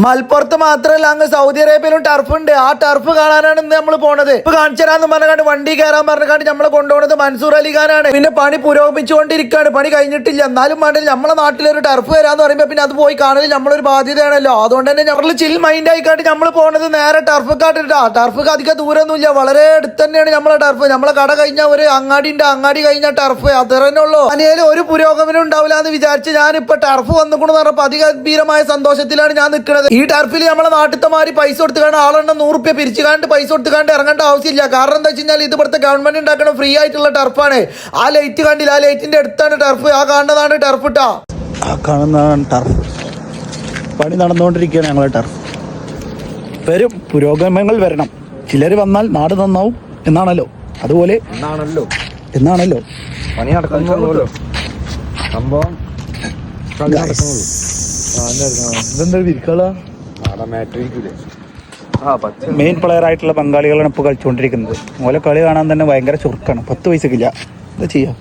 മലപ്പുറത്ത് മാത്രമല്ല അങ്ങ് സൗദി അറേബ്യയിലും ടർഫ് ഉണ്ട്. ആ ടർഫ് കാണാനാണ് ഇന്ന് നമ്മൾ പോണത്. ഇപ്പൊ കാണിച്ചു തരാന്ന് പറഞ്ഞാണ്ട് വണ്ടി കയറാൻ പറഞ്ഞാണ്ട് നമ്മളെ കൊണ്ടുപോകുന്നത് മൻസൂർ അലിഖാനാണ്. പിന്നെ പണി പുരോഗമിച്ചുകൊണ്ടിരിക്കുകയാണ്, പണി കഴിഞ്ഞിട്ടില്ല. എന്നാലും വേണ്ടില്ല നമ്മളെ നാട്ടിലൊരു ടർഫ് വരാന്ന് പറയുമ്പോൾ പിന്നെ അത് പോയി കാണൽ നമ്മളൊരു ബാധ്യതയാണല്ലോ. അതുകൊണ്ട് തന്നെ നമ്മൾ ചിൽ മൈൻഡ് ആയിക്കാട്ട് നമ്മൾ പോണത് നേരെ ടർഫ് കാട്ടിട്ടാ. ടർഫ് അധികം ദൂരമൊന്നുമില്ല, വളരെ അടുത്ത് തന്നെയാണ് നമ്മളെ ടർഫ്. നമ്മളെ കട കഴിഞ്ഞാൽ ഒരു അങ്ങാടി ഉണ്ട്, അങ്ങാടി കഴിഞ്ഞാൽ ടർഫ്, അത്ര തന്നെ ഉള്ളൂ. അതിൽ ഒരു പുരോഗമനം ഉണ്ടാവില്ല എന്ന് വിചാരിച്ച് ഞാനിപ്പോ ടർഫ് വന്നിക്കണെന്ന് പറഞ്ഞപ്പോൾ അതിഗംഭീരമായ സന്തോഷത്തിലാണ് ഞാൻ നിൽക്കുന്നത്. ഈ ടർഫിൽ നമ്മളെ നാട്ടിലമാര് പൈസ കൊടുത്തുകൊണ്ട് ആളെണ്ണം 100 രൂപ പിരിച്ചുകാണ്ട് പൈസ കൊടുത്തുകൊണ്ട് ഇറങ്ങേണ്ട ആവശ്യമില്ല. കാരണം എന്താ വെച്ച് കഴിഞ്ഞാൽ ഇത് ഇവിടുത്തെ ഗവൺമെന്റ് ഉണ്ടാക്കുന്ന ഫ്രീ ആയിട്ടുള്ള ടർഫാണ്. ആ ലൈറ്റ് കണ്ടില്ല, ആ ലൈറ്റിന്റെ അടുത്താണ് ടർഫ്. ആ കാണുന്നതാണ് ടർഫ് ഇട്ടാ. ആ കാണുന്നതാണ് ടർഫ്. പണി നടന്നുകൊണ്ടിരിക്കുകയാണ് ഞങ്ങളെ ടർഫ്. വരും, പുരോഗമനങ്ങൾ വരണം. ചിലർ വന്നാൽ നാട് നന്നാവും എന്നാണല്ലോ. അതുപോലെ എന്നാണല്ലോ പണി നടക്കുന്നുള്ളൂ. സംഭവം ഇതെന്താ വിരിക്കളാ? മെയിൻ പ്ലെയർ ആയിട്ടുള്ള ബംഗാളികളാണ് ഇപ്പോൾ കളിച്ചുകൊണ്ടിരിക്കുന്നത്. ഓലെ കളി കാണാൻ തന്നെ ഭയങ്കര ചുരുക്കാണ്. 10 പൈസക്കില്ല. എന്താ ചെയ്യാ?